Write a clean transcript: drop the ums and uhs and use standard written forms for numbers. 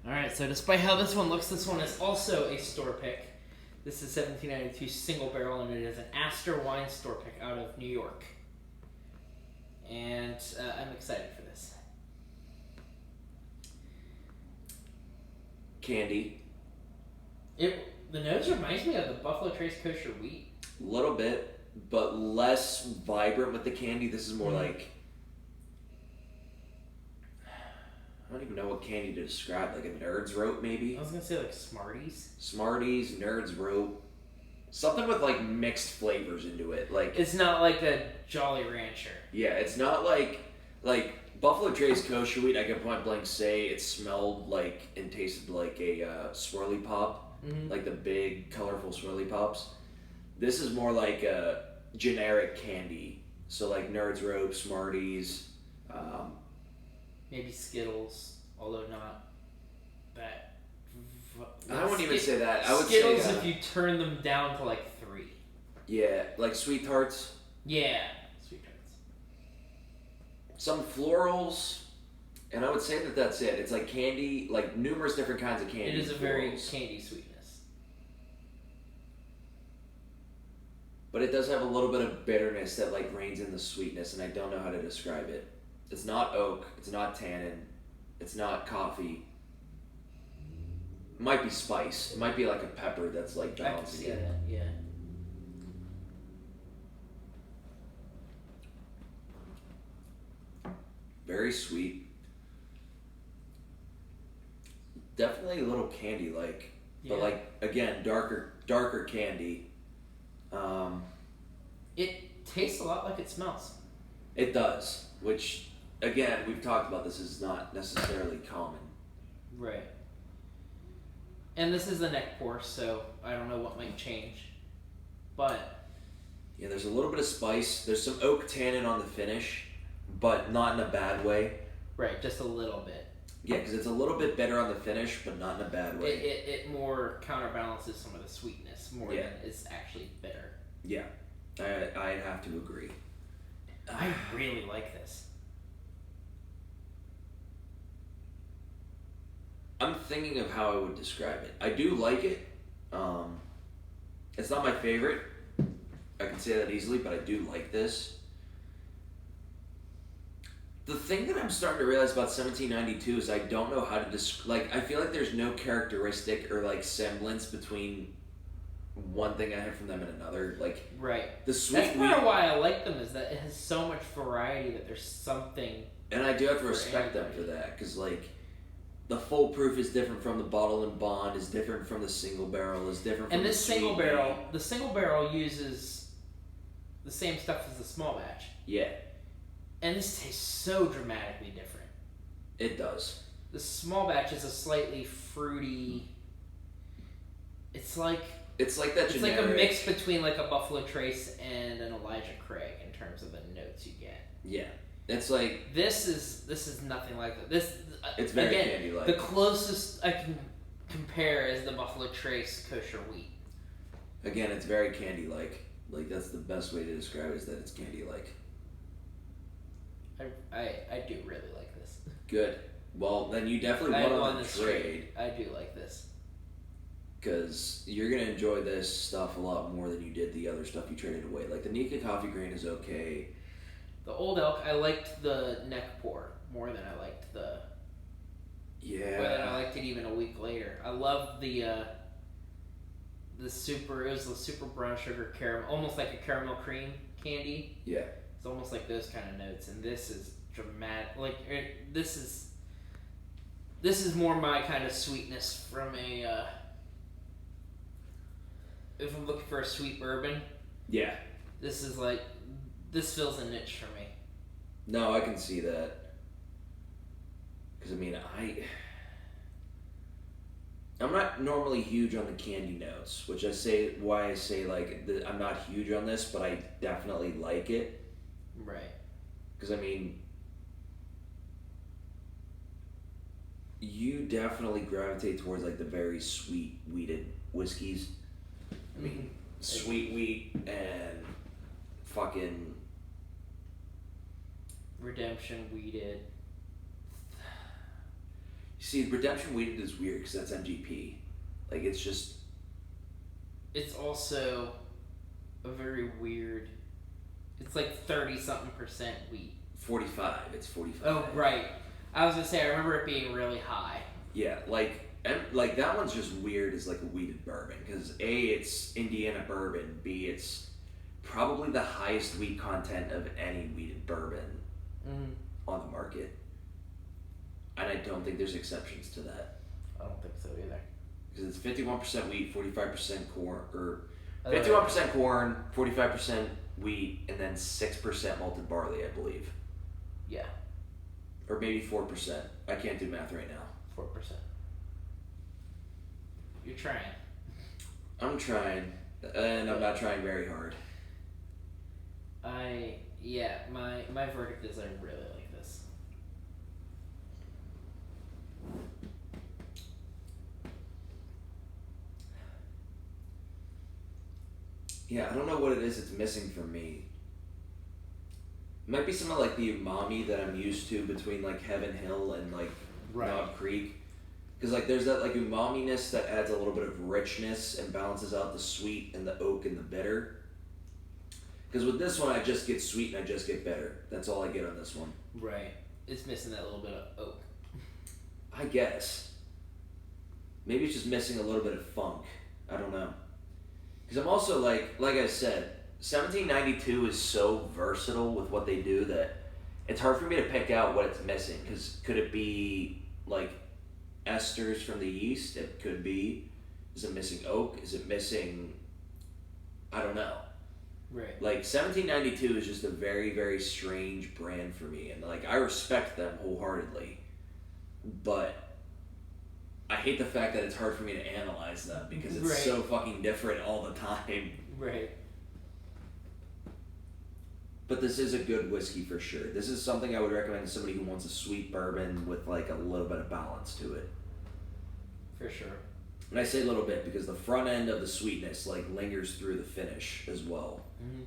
Alright, so despite how this one looks, this one is also a store pick. This is 1792 single barrel, and it is an Astor wine store pick out of New York. And I'm excited for this. Candy. The nose reminds me of the Buffalo Trace kosher wheat. A little bit, but less vibrant with the candy. This is more like... I don't even know what candy to describe. Like a Nerd's Rope, maybe? I was going to say like Smarties. Smarties, Nerd's Rope. Something with like mixed flavors into it. Like it's not like a Jolly Rancher. Yeah, it's not like Buffalo Trace kosher wheat. I can point blank say it smelled like and tasted like a swirly pop, like the big colorful swirly pops. This is more like a generic candy. So like Nerd's Rope, Smarties. Maybe Skittles, although not that. I wouldn't even say that. I would Skittles say if you turn them down to like 3. Yeah, like Sweet Tarts. Yeah, Sweet Tarts. Some florals, and I would say that that's it. It's like candy, like numerous different kinds of candy. It is a very candy sweetness. But it does have a little bit of bitterness that like reigns in the sweetness, and I don't know how to describe it. It's not oak. It's not tannin. It's not coffee. It might be spice. It might be like a pepper that's like balancing it. I can see that, yeah. Very sweet. Definitely a little candy-like, but like again, darker candy. It tastes a lot like it smells. It does, which again we've talked about. This is not necessarily common. Right. And this is the neck pour, so I don't know what might change. But yeah, there's a little bit of spice. There's some oak tannin on the finish, but not in a bad way. Right, just a little bit. Yeah, because it's a little bit better on the finish, but not in a bad way. It more counterbalances some of the sweetness more than it's actually bitter. Yeah, I'd have to agree. I really like this. I'm thinking of how I would describe it. I do like it. It's not my favorite. I can say that easily, but I do like this. The thing that I'm starting to realize about 1792 is I don't know how to describe. I feel like there's no characteristic or like semblance between one thing I have from them and another. Like right. The sweet. That's part of why I like them is that it has so much variety that there's something. And I do have to respect them for that because like. The full proof is different from the bottle and bond, is different from the single barrel, is different from the single barrel. Wheat. The single barrel uses the same stuff as the small batch. Yeah. And this tastes so dramatically different. It does. The small batch is a slightly fruity. It's like that generic. It's like a mix between like a Buffalo Trace and an Elijah Craig in terms of the notes you get. Yeah. It's like this is nothing like that. This it's very candy-like. The closest I can compare is the Buffalo Trace kosher wheat. Again, it's very candy-like. Like that's the best way to describe it is that it's candy-like. I do really like this. Good. Well, then you definitely won on the trade. I do like this. Because you're going to enjoy this stuff a lot more than you did the other stuff you traded away. Like the Nika Coffee Grain is okay. The Old Elk, I liked the neck pour more than I liked the... Yeah. More than I liked it even a week later. I loved the super... It was the super brown sugar caramel, almost like a caramel cream candy. Yeah. It's almost like those kind of notes, and this is dramatic. Like, this is more my kind of sweetness from a... if I'm looking for a sweet bourbon. Yeah. This is like... This fills a niche for me. No, I can see that. Because, I mean, I'm not normally huge on the candy notes, which why I say, like, I'm not huge on this, but I definitely like it. Right. Because, I mean, you definitely gravitate towards, like, the very sweet wheated whiskeys. I mean, sweet wheat and fucking... Redemption, wheated. See, Redemption Wheated is weird because that's MGP. Like, it's just... It's also a very weird... It's like 30-something% wheat. 45. It's 45. Oh, right. I was going to say, I remember it being really high. Yeah, like that one's just weird as like a wheated bourbon because A, it's Indiana bourbon, B, it's probably the highest wheat content of any wheated bourbon on the market. And I don't think there's exceptions to that. I don't think so either. Because it's 51% wheat, 45% corn, or 51% corn, 45% wheat, and then 6% malted barley, I believe. Yeah. Or maybe 4%. I can't do math right now. 4%. You're trying. I'm trying, and I'm not trying very hard. My verdict is I really like this. Yeah, I don't know what it is it's missing from me. It might be some of like the umami that I'm used to between like Heaven Hill and like Knob Creek. Because like there's that like umami-ness that adds a little bit of richness and balances out the sweet and the oak and the bitter. Because with this one I just get sweet and I just get bitter. That's all I get on this one. Right. It's missing that little bit of oak. I guess. Maybe it's just missing a little bit of funk. I don't know. Because I'm also like I said, 1792 is so versatile with what they do that it's hard for me to pick out what it's missing. Because could it be like esters from the yeast? It could be. Is it missing oak? Is it missing... I don't know. Right. Like 1792 is just a very, very strange brand for me. And like I respect them wholeheartedly. But I hate the fact that it's hard for me to analyze them because it's so fucking different all the time. Right. But this is a good whiskey for sure. This is something I would recommend to somebody who wants a sweet bourbon with like a little bit of balance to it. For sure. And I say a little bit because the front end of the sweetness like lingers through the finish as well. Mm-hmm.